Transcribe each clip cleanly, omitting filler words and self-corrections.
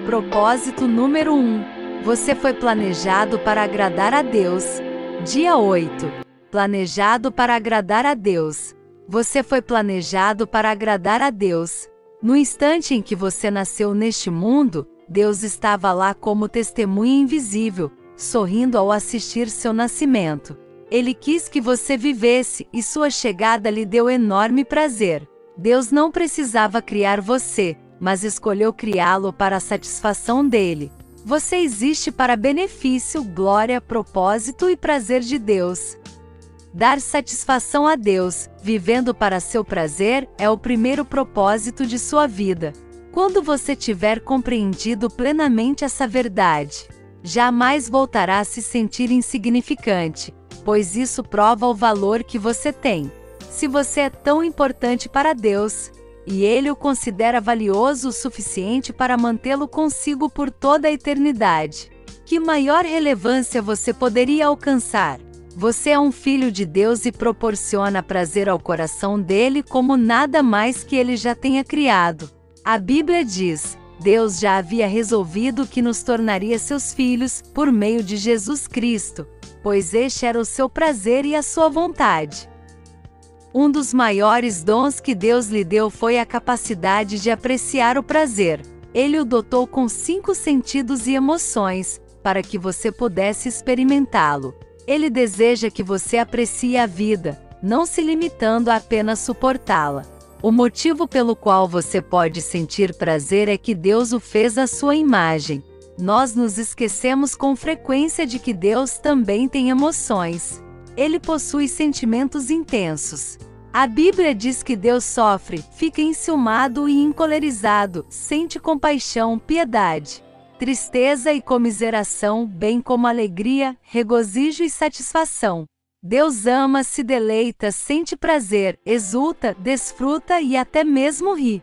Propósito número 1. Você foi planejado para agradar a Deus. Dia 8. Planejado para agradar a Deus. Você foi planejado para agradar a Deus. No instante em que você nasceu neste mundo, Deus estava lá como testemunha invisível, sorrindo ao assistir seu nascimento. Ele quis que você vivesse, e sua chegada lhe deu enorme prazer. Deus não precisava criar você, mas escolheu criá-lo para a satisfação dele. Você existe para benefício, glória, propósito e prazer de Deus. Dar satisfação a Deus, vivendo para seu prazer, é o primeiro propósito de sua vida. Quando você tiver compreendido plenamente essa verdade, jamais voltará a se sentir insignificante, pois isso prova o valor que você tem. Se você é tão importante para Deus, e Ele o considera valioso o suficiente para mantê-lo consigo por toda a eternidade, que maior relevância você poderia alcançar? Você é um filho de Deus e proporciona prazer ao coração dele como nada mais que ele já tenha criado. A Bíblia diz: Deus já havia resolvido que nos tornaria seus filhos por meio de Jesus Cristo, pois este era o seu prazer e a sua vontade. Um dos maiores dons que Deus lhe deu foi a capacidade de apreciar o prazer. Ele o dotou com 5 sentidos e emoções, para que você pudesse experimentá-lo. Ele deseja que você aprecie a vida, não se limitando a apenas suportá-la. O motivo pelo qual você pode sentir prazer é que Deus o fez à sua imagem. Nós nos esquecemos com frequência de que Deus também tem emoções. Ele possui sentimentos intensos. A Bíblia diz que Deus sofre, fica enciumado e encolerizado, sente compaixão, piedade, tristeza e comiseração, bem como alegria, regozijo e satisfação. Deus ama, se deleita, sente prazer, exulta, desfruta e até mesmo ri.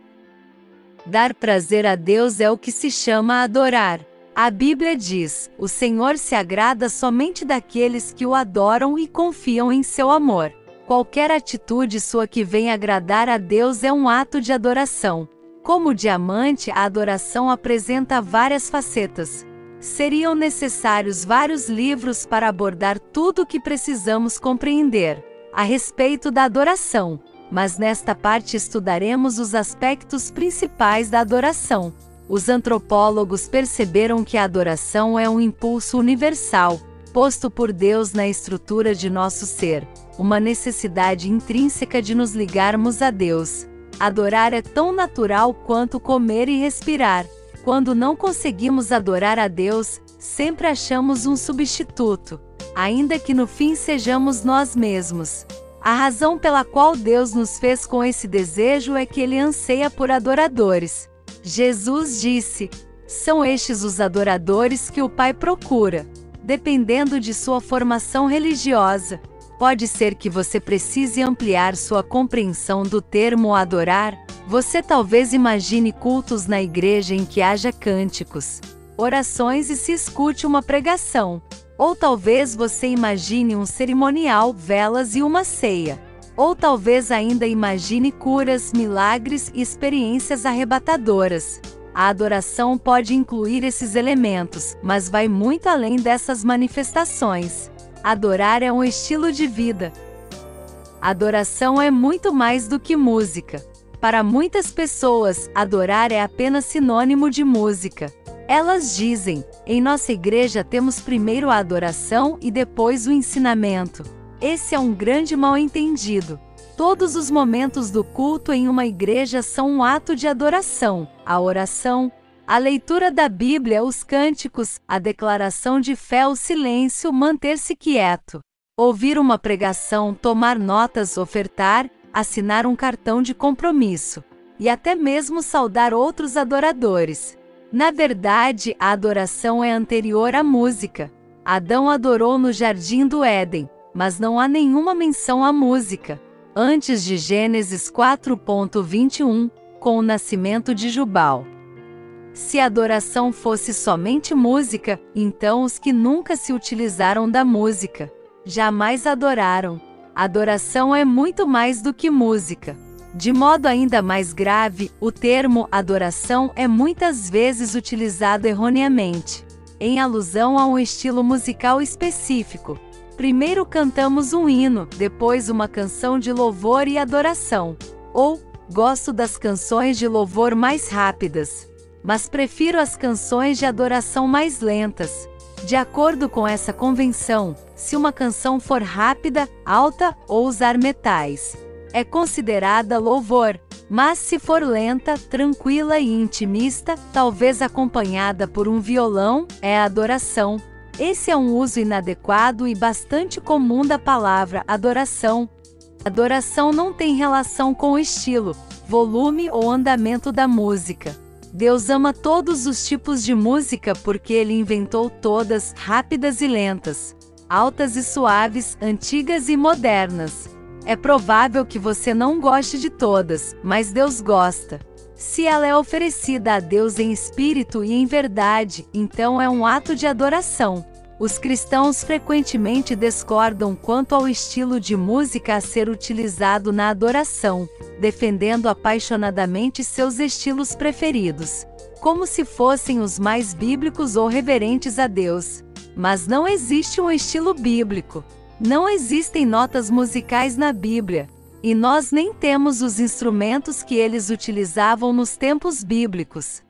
Dar prazer a Deus é o que se chama adorar. A Bíblia diz: o Senhor se agrada somente daqueles que o adoram e confiam em seu amor. Qualquer atitude sua que venha agradar a Deus é um ato de adoração. Como diamante, a adoração apresenta várias facetas. Seriam necessários vários livros para abordar tudo o que precisamos compreender a respeito da adoração, mas nesta parte estudaremos os aspectos principais da adoração. Os antropólogos perceberam que a adoração é um impulso universal, posto por Deus na estrutura de nosso ser, uma necessidade intrínseca de nos ligarmos a Deus. Adorar é tão natural quanto comer e respirar. Quando não conseguimos adorar a Deus, sempre achamos um substituto, ainda que no fim sejamos nós mesmos. A razão pela qual Deus nos fez com esse desejo é que Ele anseia por adoradores. Jesus disse: são estes os adoradores que o Pai procura. Dependendo de sua formação religiosa, pode ser que você precise ampliar sua compreensão do termo adorar. Você talvez imagine cultos na igreja em que haja cânticos, orações e se escute uma pregação. Ou talvez você imagine um cerimonial, velas e uma ceia. Ou talvez ainda imagine curas, milagres e experiências arrebatadoras. A adoração pode incluir esses elementos, mas vai muito além dessas manifestações. Adorar é um estilo de vida. Adoração é muito mais do que música. Para muitas pessoas, adorar é apenas sinônimo de música. Elas dizem: em nossa igreja temos primeiro a adoração e depois o ensinamento. Esse é um grande mal-entendido. Todos os momentos do culto em uma igreja são um ato de adoração. A oração, a leitura da Bíblia, os cânticos, a declaração de fé, o silêncio, manter-se quieto, ouvir uma pregação, tomar notas, ofertar, assinar um cartão de compromisso, e até mesmo saudar outros adoradores. Na verdade, a adoração é anterior à música. Adão adorou no jardim do Éden, mas não há nenhuma menção à música antes de Gênesis 4:21, com o nascimento de Jubal. Se a adoração fosse somente música, então os que nunca se utilizaram da música jamais adoraram. Adoração é muito mais do que música. De modo ainda mais grave, o termo adoração é muitas vezes utilizado erroneamente, em alusão a um estilo musical específico. Primeiro cantamos um hino, depois uma canção de louvor e adoração. Ou, gosto das canções de louvor mais rápidas, mas prefiro as canções de adoração mais lentas. De acordo com essa convenção, se uma canção for rápida, alta ou usar metais, é considerada louvor, mas se for lenta, tranquila e intimista, talvez acompanhada por um violão, é adoração. Esse é um uso inadequado e bastante comum da palavra adoração. Adoração não tem relação com o estilo, volume ou andamento da música. Deus ama todos os tipos de música porque Ele inventou todas, rápidas e lentas, altas e suaves, antigas e modernas. É provável que você não goste de todas, mas Deus gosta. Se ela é oferecida a Deus em espírito e em verdade, então é um ato de adoração. Os cristãos frequentemente discordam quanto ao estilo de música a ser utilizado na adoração, defendendo apaixonadamente seus estilos preferidos, como se fossem os mais bíblicos ou reverentes a Deus. Mas não existe um estilo bíblico. Não existem notas musicais na Bíblia, e nós nem temos os instrumentos que eles utilizavam nos tempos bíblicos.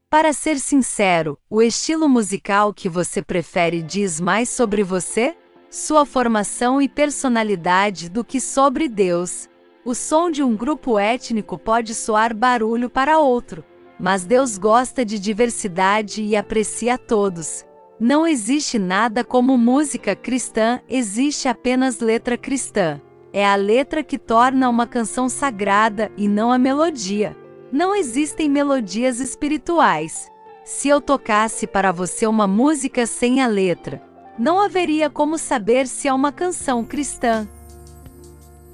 Para ser sincero, o estilo musical que você prefere diz mais sobre você, sua formação e personalidade do que sobre Deus. O som de um grupo étnico pode soar barulho para outro, mas Deus gosta de diversidade e aprecia todos. Não existe nada como música cristã, existe apenas letra cristã. É a letra que torna uma canção sagrada e não a melodia. Não existem melodias espirituais. Se eu tocasse para você uma música sem a letra, não haveria como saber se é uma canção cristã.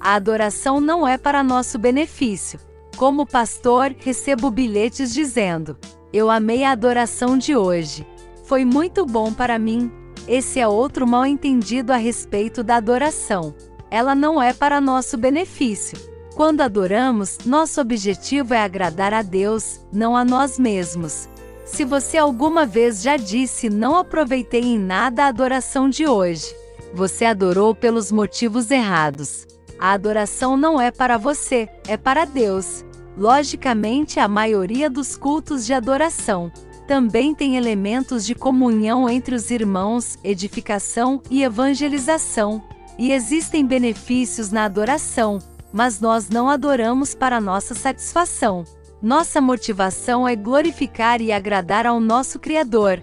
A adoração não é para nosso benefício. Como pastor, recebo bilhetes dizendo: "Eu amei a adoração de hoje. Foi muito bom para mim." Esse é outro mal-entendido a respeito da adoração. Ela não é para nosso benefício. Quando adoramos, nosso objetivo é agradar a Deus, não a nós mesmos. Se você alguma vez já disse "não aproveitei em nada a adoração de hoje", você adorou pelos motivos errados. A adoração não é para você, é para Deus. Logicamente, a maioria dos cultos de adoração também tem elementos de comunhão entre os irmãos, edificação e evangelização. E existem benefícios na adoração, mas nós não adoramos para nossa satisfação. Nossa motivação é glorificar e agradar ao nosso Criador.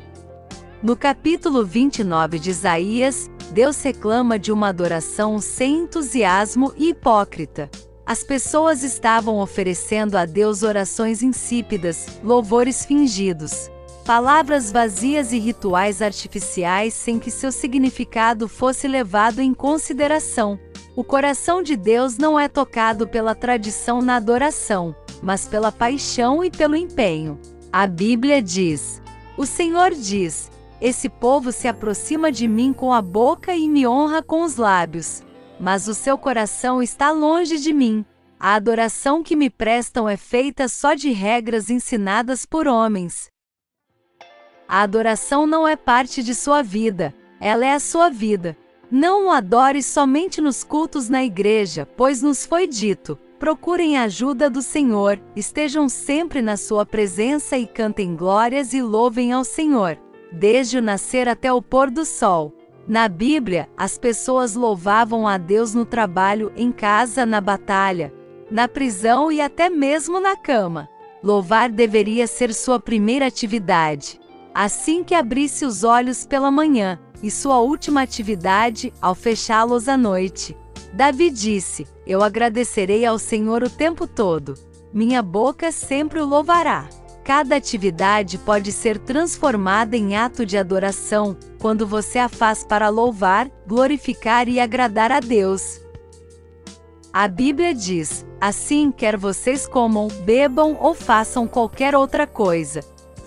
No capítulo 29 de Isaías, Deus reclama de uma adoração sem entusiasmo e hipócrita. As pessoas estavam oferecendo a Deus orações insípidas, louvores fingidos, palavras vazias e rituais artificiais sem que seu significado fosse levado em consideração. O coração de Deus não é tocado pela tradição na adoração, mas pela paixão e pelo empenho. A Bíblia diz: "O Senhor diz: esse povo se aproxima de mim com a boca e me honra com os lábios, mas o seu coração está longe de mim. A adoração que me prestam é feita só de regras ensinadas por homens." A adoração não é parte de sua vida, ela é a sua vida. Não o adore somente nos cultos na igreja, pois nos foi dito: "Procurem a ajuda do Senhor, estejam sempre na sua presença e cantem glórias e louvem ao Senhor, desde o nascer até o pôr do sol." Na Bíblia, as pessoas louvavam a Deus no trabalho, em casa, na batalha, na prisão e até mesmo na cama. Louvar deveria ser sua primeira atividade, assim que abrisse os olhos pela manhã, e sua última atividade, ao fechá-los à noite. Davi disse: "Eu agradecerei ao Senhor o tempo todo. Minha boca sempre o louvará." Cada atividade pode ser transformada em ato de adoração, quando você a faz para louvar, glorificar e agradar a Deus. A Bíblia diz: "Assim, quer vocês comam, bebam ou façam qualquer outra coisa,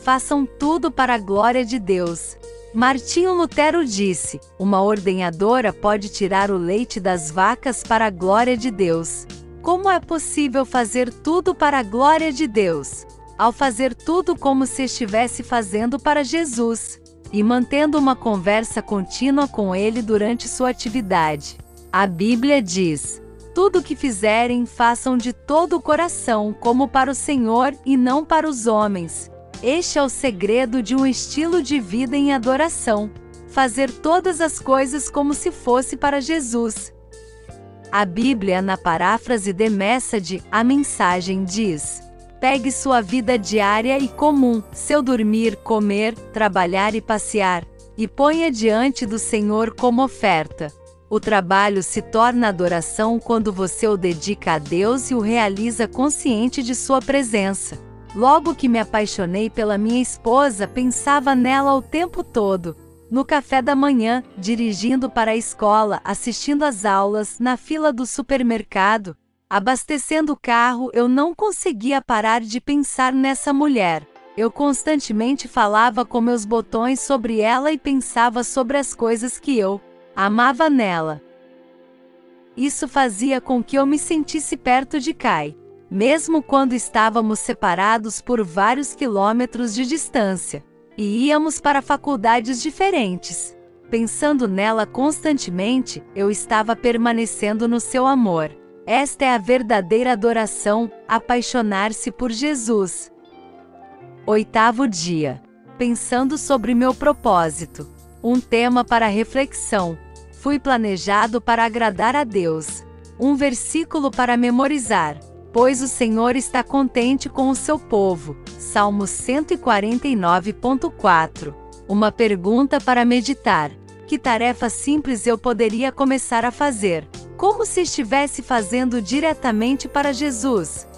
façam tudo para a glória de Deus." Martinho Lutero disse: "Uma ordenhadora pode tirar o leite das vacas para a glória de Deus." Como é possível fazer tudo para a glória de Deus, ao fazer tudo como se estivesse fazendo para Jesus, e mantendo uma conversa contínua com Ele durante sua atividade? A Bíblia diz: tudo o que fizerem, façam de todo o coração, como para o Senhor e não para os homens. Este é o segredo de um estilo de vida em adoração: fazer todas as coisas como se fosse para Jesus. A Bíblia, na paráfrase The Message, a mensagem diz: pegue sua vida diária e comum, seu dormir, comer, trabalhar e passear, e ponha diante do Senhor como oferta. O trabalho se torna adoração quando você o dedica a Deus e o realiza consciente de sua presença. Logo que me apaixonei pela minha esposa, pensava nela o tempo todo. No café da manhã, dirigindo para a escola, assistindo às aulas, na fila do supermercado, abastecendo o carro, eu não conseguia parar de pensar nessa mulher. Eu constantemente falava com meus botões sobre ela e pensava sobre as coisas que eu amava nela. Isso fazia com que eu me sentisse perto de Kai, mesmo quando estávamos separados por vários quilômetros de distância, e íamos para faculdades diferentes. Pensando nela constantemente, eu estava permanecendo no seu amor. Esta é a verdadeira adoração, apaixonar-se por Jesus. 8º dia. Pensando sobre meu propósito. Um tema para reflexão. Fui planejado para agradar a Deus. Um versículo para memorizar. Pois o Senhor está contente com o seu povo. Salmo 149.4. Uma pergunta para meditar. Que tarefa simples eu poderia começar a fazer? Como se estivesse fazendo diretamente para Jesus?